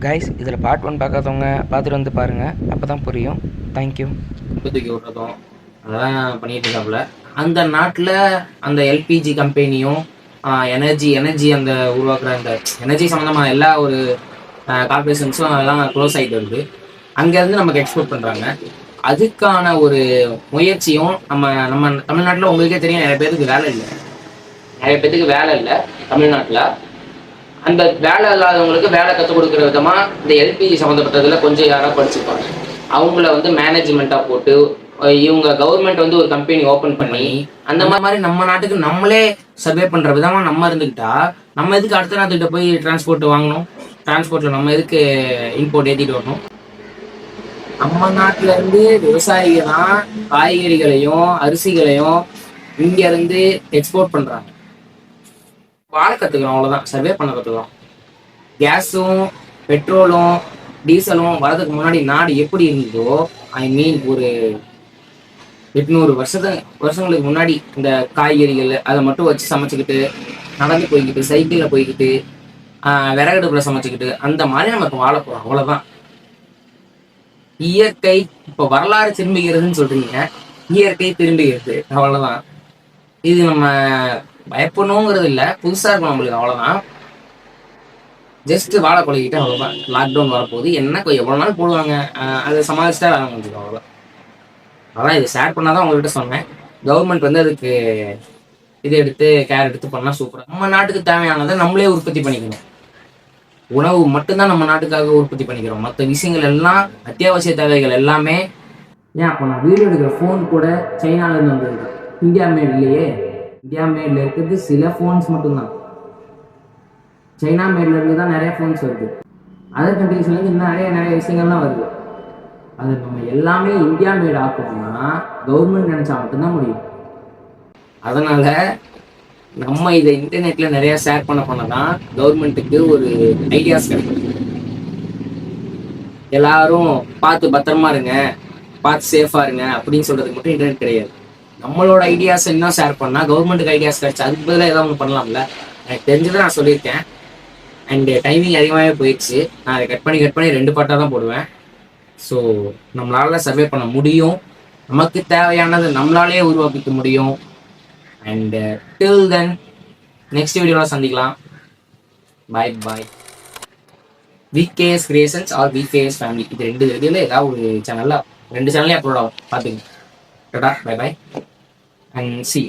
Guys இதில் part 1 பார்க்காதவங்க பார்த்துட்டு வந்து பாருங்கள், அப்போ தான் புரியும். தேங்க்யூ. தூக்கி விட்றதும் அதெல்லாம் பண்ணிட்டு இருக்காப்புல. அந்த நாட்டில் அந்த எல்பிஜி கம்பெனியும் எனர்ஜி அந்த உருவாக்குற அந்த எனர்ஜி சம்மந்தமான எல்லா ஒரு கார்பரேஷன்ஸும் அதெல்லாம் க்ளோஸ் ஆகிட்டு வருது. அங்கேருந்து நமக்கு எக்ஸ்போர்ட் பண்ணுறாங்க. அதுக்கான ஒரு முயற்சியும் நம்ம நம்ம தமிழ்நாட்டில் உங்களுக்கே தெரியும், நிறைய பேருக்கு வேலை இல்லை தமிழ்நாட்டில். அந்த வேலை இல்லாதவங்களுக்கு வேலை கற்றுக் கொடுக்குற விதமாக இந்த எல்பிஜி சம்மந்தப்பட்டதில் கொஞ்சம் யாராவது படிச்சிருப்பாங்க. அவங்கள வந்து மேனேஜ்மெண்ட்டாக போட்டு இவங்க கவர்மெண்ட் வந்து ஒரு கம்பெனி ஓப்பன் பண்ணி அந்த மாதிரி நம்ம நாட்டுக்கு நம்மளே சர்வே பண்ணுற விதமாக நம்ம இருந்துக்கிட்டா நம்ம எதுக்கு அடுத்த நாட்டுக்கிட்ட போய் டிரான்ஸ்போர்ட் வாங்கணும்? டிரான்ஸ்போர்ட்டில் நம்ம எதுக்கு இம்போர்ட் ஏற்றிட்டு வரணும்? நம்ம நாட்டில இருந்து விவசாயிகள் தான் காய்கறிகளையும் அரிசிகளையும் இங்கேருந்து எக்ஸ்போர்ட் பண்ணுறாங்க. வாழ கற்றுக்கிறோம், அவ்வளோதான். சர்வே பண்ண கற்றுக்கிறோம். கேஸும் பெட்ரோலும் டீசலும் வரதுக்கு முன்னாடி நாடு எப்படி இருந்ததோ, ஒரு 800 வருஷங்களுக்கு முன்னாடி இந்த காய்கறிகள் அதை மட்டும் வச்சு சமைச்சுக்கிட்டு, நடந்து போய்கிட்டு, சைக்கிளில் போய்கிட்டு, விறகடுப்பில் சமைச்சுக்கிட்டு, அந்த மாதிரி நமக்கு வாழ போகிறோம், அவ்வளோதான். இயற்கை இப்போ வரலாறு திரும்புகிறதுன்னு சொல்றீங்க, இயற்கை திரும்புகிறது, அவ்வளோதான். இது நம்ம பயப்படணுங்கிறது இல்லை, புதுசாக இருக்கும் நம்மளுக்கு, அவ்வளோதான். ஜஸ்ட் வாழை பழகிட்டு அவ்வளோதான். லாக்டவுன் வரப்போகுது, என்ன எவ்வளோ நாள் போடுவாங்க, அதை சமாளிச்சுட்டா வேலை முடிஞ்சுக்கும், அவ்வளோதான். அதான் இதை ஷேர் பண்ணாதான் உங்கள்கிட்ட சொன்னேன். கவர்மெண்ட் வந்து அதுக்கு இதை எடுத்து கேர் எடுத்து பண்ணால் சூப்பராக. நம்ம நாட்டுக்கு தேவையானதை நம்மளே உற்பத்தி பண்ணிக்கணும். உணவு மட்டும்தான் நம்ம நாட்டுக்காக உற்பத்தி பண்ணிக்கிறோம். மற்ற விஷயங்கள் எல்லாம், அத்தியாவசிய தேவைகள் எல்லாமே. ஏன் அப்போ நான் வீடியோ எடுக்கிற ஃபோன் கூட சைனாலேருந்து வந்துருக்கு, இந்தியா மேட் இல்லையே. இந்தியா மேட்ல இருக்கிறது சில ஃபோன்ஸ் மட்டும்தான். சைனா மேட்ல இருந்து தான் நிறைய ஃபோன்ஸ் வருது. அதர் கண்ட்ரீஸ்லேருந்து இன்னும் நிறைய விஷயங்கள்லாம் வருது. அது நம்ம எல்லாமே இந்தியா மேட் ஆக்கணும்னா கவர்மெண்ட் நினச்சா மட்டும்தான் முடியும். அதனால் நம்ம இதை இன்டர்நெட்டில் நிறைய ஷேர் பண்ணதான் கவர்மெண்ட்டுக்கு ஒரு ஐடியாஸ் கிடைக்கும். எல்லாரும் பார்த்து பத்திரமா இருங்க, பார்த்து சேஃபாக இருங்க அப்படின்னு சொல்கிறதுக்கு மட்டும் இன்டர்நெட் கிடையாது. நம்மளோட ஐடியாஸ் இன்னும் ஷேர் பண்ணால் கவர்மெண்ட்டுக்கு ஐடியாஸ் கிடைச்சா அதுக்கு பதிலாக ஏதாவது ஒன்று பண்ணலாம்ல. எனக்கு தெரிஞ்சதை நான் சொல்லியிருக்கேன். அண்டு டைமிங் அதிகமாகவே போயிடுச்சு. நான் அதை கட் பண்ணி 2 பார்ட்டாக தான் போடுவேன். ஸோ நம்மளால சர்வே பண்ண முடியும், நமக்கு தேவையானது நம்மளாலே உருவாக்கிக்க முடியும். அண்ட் டில் தென் நெக்ஸ்ட் வீடியோவில் சந்திக்கலாம். Bye. VKS creations or VKS family, இது 2 இதில் ஏதாவது ஒரு சேனலில் 2 சேனல்லையும் அப்லோட் ஆகும், பார்த்துங்க. Tata, bye and C.